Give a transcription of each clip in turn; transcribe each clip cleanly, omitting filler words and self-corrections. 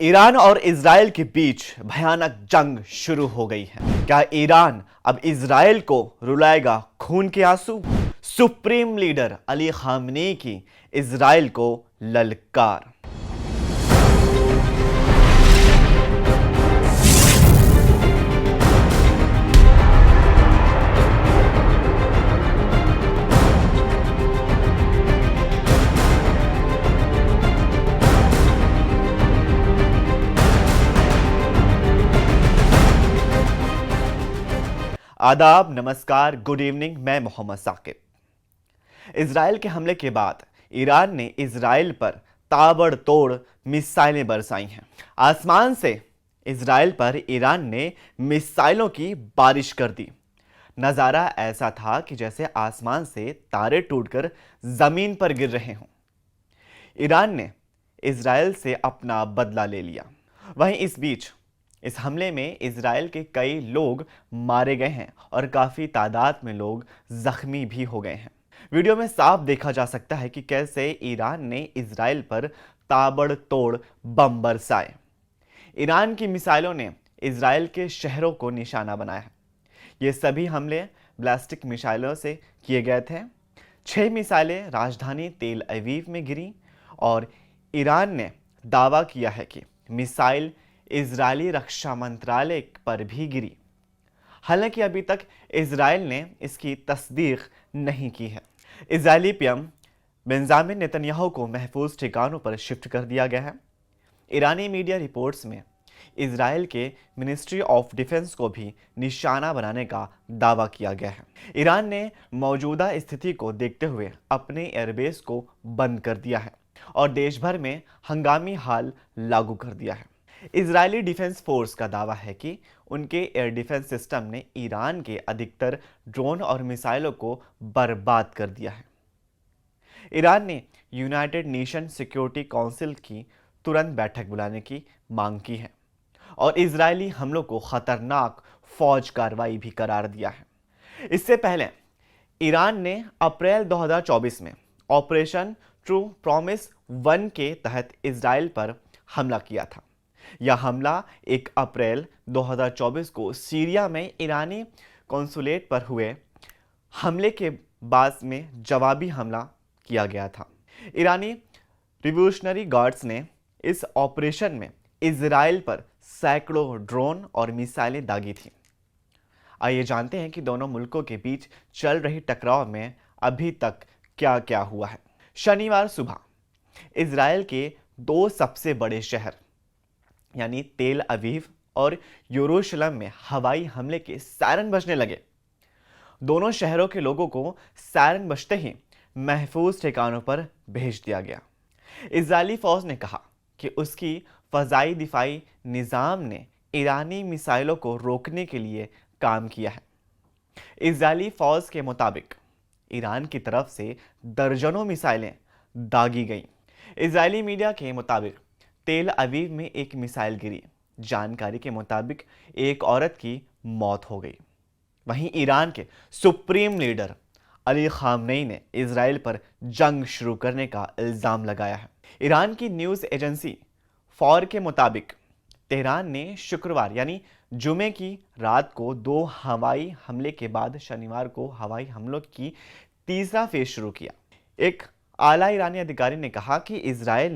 Iran और Israel के बीच भयानक जंग शुरू हो गई है। क्या ईरान अब इजराइल को रुलाएगा खून के आंसू? सुप्रीम लीडर अली खामनेई की इजराइल को ललकार। आदाब, नमस्कार, गुड इवनिंग। मैं मोहम्मद साकिब। इजराइल के हमले के बाद ईरान ने इजराइल पर ताबड़तोड़ मिसाइलें बरसाई हैं। आसमान से इजराइल पर ईरान ने मिसाइलों की बारिश कर दी। नज़ारा ऐसा था कि जैसे आसमान से तारे टूटकर जमीन पर गिर रहे हों। ईरान ने इजराइल से अपना बदला ले लिया। वहीं इस बीच इस हमले में इजराइल के कई लोग मारे गए हैं और काफ़ी तादाद में लोग जख्मी भी हो गए हैं। वीडियो में साफ देखा जा सकता है कि कैसे ईरान ने इजराइल पर ताबड़तोड़ बम बरसाए। ईरान की मिसाइलों ने इजराइल के शहरों को निशाना बनाया है। ये सभी हमले बैलिस्टिक मिसाइलों से किए गए थे। 6 मिसाइलें राजधानी तेल अवीव में गिरी और ईरान ने दावा किया है कि मिसाइल इजरायली रक्षा मंत्रालय पर भी गिरी। हालांकि अभी तक इजराइल ने इसकी तस्दीक नहीं की है। इजरायली पीएम बेंजामिन नेतन्याहू को महफूज ठिकानों पर शिफ्ट कर दिया गया है। ईरानी मीडिया रिपोर्ट्स में इजराइल के मिनिस्ट्री ऑफ डिफेंस को भी निशाना बनाने का दावा किया गया है। ईरान ने मौजूदा स्थिति को देखते हुए अपने एयरबेस को बंद कर दिया है और देश भर में हंगामी हाल लागू कर दिया है। इजरायली डिफेंस फोर्स का दावा है कि उनके एयर डिफेंस सिस्टम ने ईरान के अधिकतर ड्रोन और मिसाइलों को बर्बाद कर दिया है। ईरान ने यूनाइटेड नेशन सिक्योरिटी काउंसिल की तुरंत बैठक बुलाने की मांग की है और इजरायली हमलों को खतरनाक फौज कार्रवाई भी करार दिया है। इससे पहले ईरान ने अप्रैल 2024 में ऑपरेशन ट्रू प्रॉमिस 1 के तहत इजराइल पर हमला किया था। यह हमला 1 अप्रैल 2024 को सीरिया में ईरानी कॉन्सुलेट पर हुए हमले के बाद में जवाबी हमला किया गया था। ईरानी रिवॉल्यूशनरी गार्ड्स ने इस ऑपरेशन में इजराइल पर सैकड़ों ड्रोन और मिसाइलें दागी थीं। आइए जानते हैं कि दोनों मुल्कों के बीच चल रही टकराव में अभी तक क्या क्या हुआ है। शनिवार सुबह इजराइल के 2 सबसे बड़े शहर यानी तेल अवीव और यरूशलेम में हवाई हमले के सायरन बजने लगे। दोनों शहरों के लोगों को सायरन बजते ही महफूज ठिकानों पर भेज दिया गया। इजरायली फौज ने कहा कि उसकी फजाई दिफाई निज़ाम ने ईरानी मिसाइलों को रोकने के लिए काम किया है। इजरायली फौज के मुताबिक ईरान की तरफ से दर्जनों मिसाइलें दागी गईं। इजरायली मीडिया के मुताबिक तेल अवीव में एक मिसाइल गिरी। जानकारी के मुताबिक एक औरत की मौत हो गई। वहीं ईरान के सुप्रीम लीडर अली खामनेई ने इजराइल पर जंग शुरू करने का इल्ज़ाम लगाया है। ईरान की न्यूज़ एजेंसी फौर के मुताबिक तेहरान ने शुक्रवार यानी जुमे की रात को 2 हवाई हमले के बाद शनिवार को हवाई हमलों की तीसरा फेज शुरू किया। एक आला ईरानी अधिकारी ने कहा कि इजराइल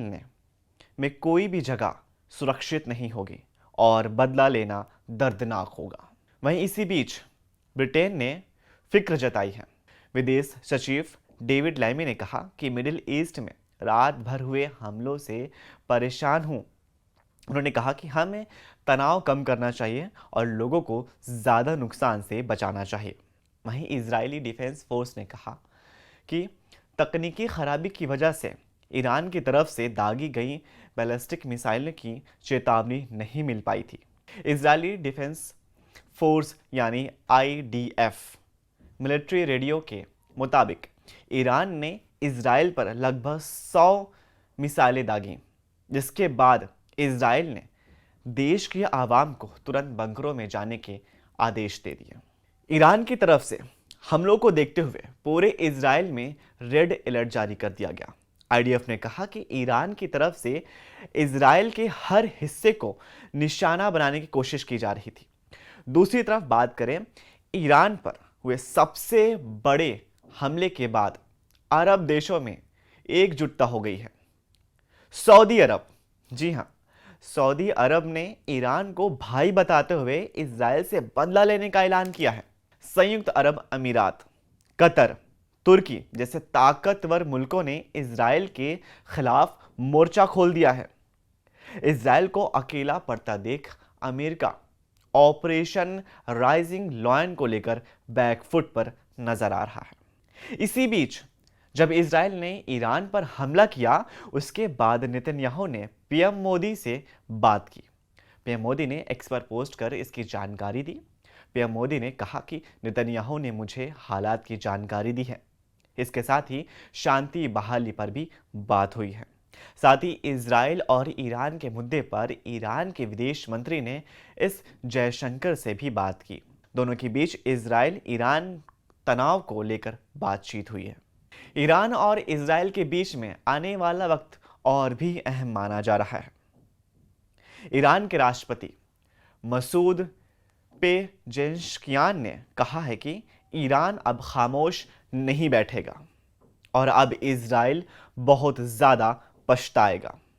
में कोई भी जगह सुरक्षित नहीं होगी और बदला लेना दर्दनाक होगा। वहीं इसी बीच ब्रिटेन ने फिक्र जताई है। विदेश सचिव डेविड लैमी ने कहा कि मिडिल ईस्ट में रात भर हुए हमलों से परेशान हूं। उन्होंने कहा कि हमें तनाव कम करना चाहिए और लोगों को ज़्यादा नुकसान से बचाना चाहिए। वहीं इजरायली डिफेंस फोर्स ने कहा कि तकनीकी खराबी की वजह से ईरान की तरफ से दागी गई बैलिस्टिक मिसाइल की चेतावनी नहीं मिल पाई थी। इजरायली डिफेंस फोर्स यानी IDF मिलिट्री रेडियो के मुताबिक ईरान ने इजराइल पर लगभग 100 मिसाइलें दागी, जिसके बाद इजराइल ने देश के आवाम को तुरंत बंकरों में जाने के आदेश दे दिए। ईरान की तरफ से हमलों को देखते हुए पूरे इजराइल में रेड अलर्ट जारी कर दिया गया आईडीएफ ने कहा कि ईरान की तरफ से इजराइल के हर हिस्से को निशाना बनाने की कोशिश की जा रही थी। दूसरी तरफ बात करें, ईरान पर हुए सबसे बड़े हमले के बाद अरब देशों में एकजुटता हो गई है। सऊदी अरब, जी हां, सऊदी अरब ने ईरान को भाई बताते हुए इजराइल से बदला लेने का ऐलान किया है। संयुक्त अरब अमीरात, कतर, तुर्की जैसे ताकतवर मुल्कों ने इजराइल के खिलाफ मोर्चा खोल दिया है। इजराइल को अकेला पड़ता देख अमेरिका ऑपरेशन राइजिंग लॉयन को लेकर बैकफुट पर नजर आ रहा है। इसी बीच जब इजराइल ने ईरान पर हमला किया, उसके बाद नेतन्याहू ने पीएम मोदी से बात की। पीएम मोदी ने एक्स पर पोस्ट कर इसकी जानकारी दी। पीएम मोदी ने कहा कि नेतन्याहू ने मुझे हालात की जानकारी दी है। इसके साथ ही शांति बहाली पर भी बात हुई है। साथ ही इजराइल और ईरान के मुद्दे पर ईरान के विदेश मंत्री ने एस जयशंकर से भी बात की। दोनों के बीच इजराइल ईरान तनाव को लेकर बातचीत हुई है। ईरान और इजराइल के बीच में आने वाला वक्त और भी अहम माना जा रहा है। ईरान के राष्ट्रपति मसूद पेजेश्कियान ने कहा है कि ईरान अब खामोश नहीं बैठेगा और अब इजराइल बहुत ज्यादा पछताएगा।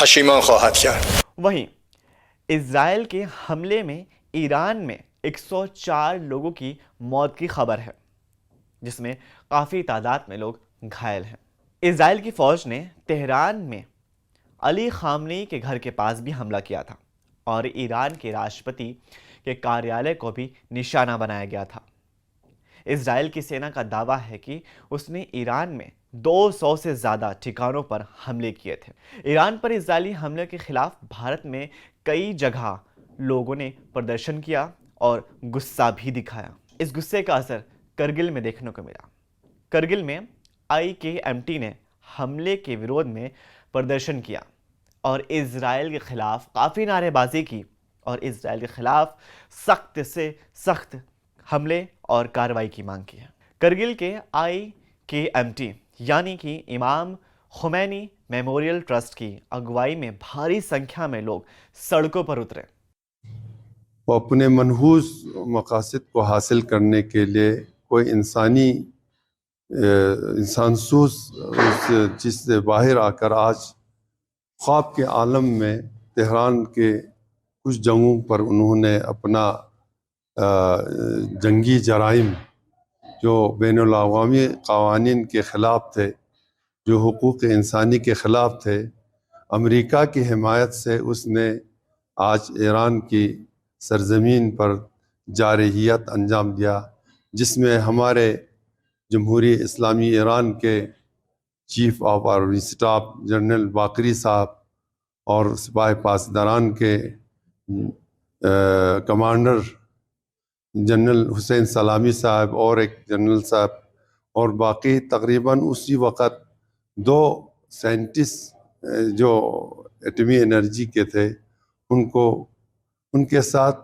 पशीमान ख्वाहत किया। वहीं इजराइल के हमले में ईरान में 104 लोगों की मौत की खबर है, जिसमें काफ़ी तादाद में लोग घायल हैं। इजराइल की फौज ने तेहरान में अली खामनेई के घर के पास भी हमला किया था और ईरान के राष्ट्रपति के कार्यालय को भी निशाना बनाया गया था। इजराइल की सेना का दावा है कि उसने ईरान में 200 से ज़्यादा ठिकानों पर हमले किए थे। ईरान पर इजरायली हमले के खिलाफ भारत में कई जगह लोगों ने प्रदर्शन किया और गुस्सा भी दिखाया। इस गुस्से का असर करगिल में देखने को मिला। करगिल में IKMT ने हमले के विरोध में प्रदर्शन किया और इजराइल के खिलाफ काफ़ी नारेबाजी की और इजराइल के खिलाफ सख्त से सख्त हमले और कार्रवाई की मांग की है। करगिल के IKMT यानी कि इमाम खुमैनी मेमोरियल ट्रस्ट की अगुवाई में भारी संख्या में लोग सड़कों पर उतरे। वो अपने मनहूस मकासद को हासिल करने के लिए कोई इंसानसूस उस चीज़ से बाहर आकर आज ख्वाब के आलम में तेहरान के कुछ जगहों पर उन्होंने अपना जंगी जराइम जो बैनुल-अक़वामी क़वानीन के ख़िलाफ़ थे, जो हुकूक़ इंसानी के ख़िलाफ़ थे, अमेरिका की हिमायत से उसने आज ईरान की सरज़मीन पर जारहियत अंजाम दिया, जिसमें हमारे जमहूरी इस्लामी ईरान के chief of army staff general Bagheri साहब और सिपाही पासदारान के कमांडर जनरल हुसैन सलामी साहब और एक जनरल साहब और बाकी तकरीबन उसी वक़्त 2 साइंटिस्ट जो एटमी एनर्जी के थे, उनके साथ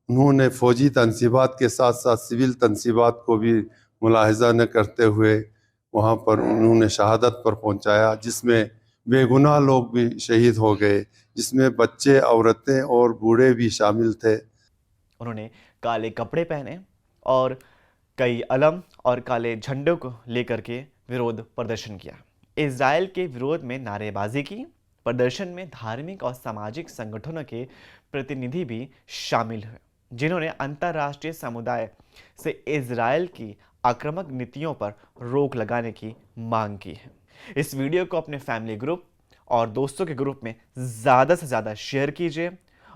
उन्होंने फ़ौजी तनसीबात के साथ साथ सिविल तनसीबात को भी मुलाहिज़ा न करते हुए वहाँ पर उन्होंने शहादत पर पहुँचाया, जिसमें बेगुनाह लोग भी शहीद हो गए, जिसमें बच्चे, औरतें और बूढ़े भी शामिल थे। उन्होंने काले कपड़े पहने और कई अलम और काले झंडों को लेकर के विरोध प्रदर्शन किया। इजराइल के विरोध में नारेबाजी की। प्रदर्शन में धार्मिक और सामाजिक संगठनों के प्रतिनिधि भी शामिल हुए, जिन्होंने अंतर्राष्ट्रीय समुदाय से इजराइल की आक्रामक नीतियों पर रोक लगाने की मांग की है। इस वीडियो को अपने फैमिली ग्रुप और दोस्तों के ग्रुप में ज़्यादा से ज़्यादा शेयर कीजिए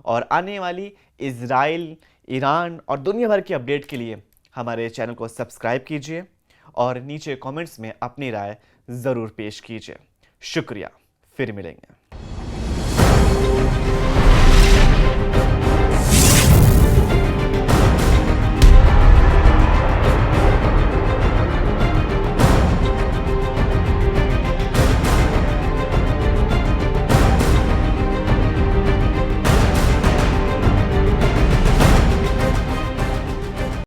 और आने वाली इजराइल, ईरान और दुनिया भर की अपडेट के लिए हमारे चैनल को सब्सक्राइब कीजिए और नीचे कमेंट्स में अपनी राय ज़रूर पेश कीजिए। शुक्रिया। फिर मिलेंगे।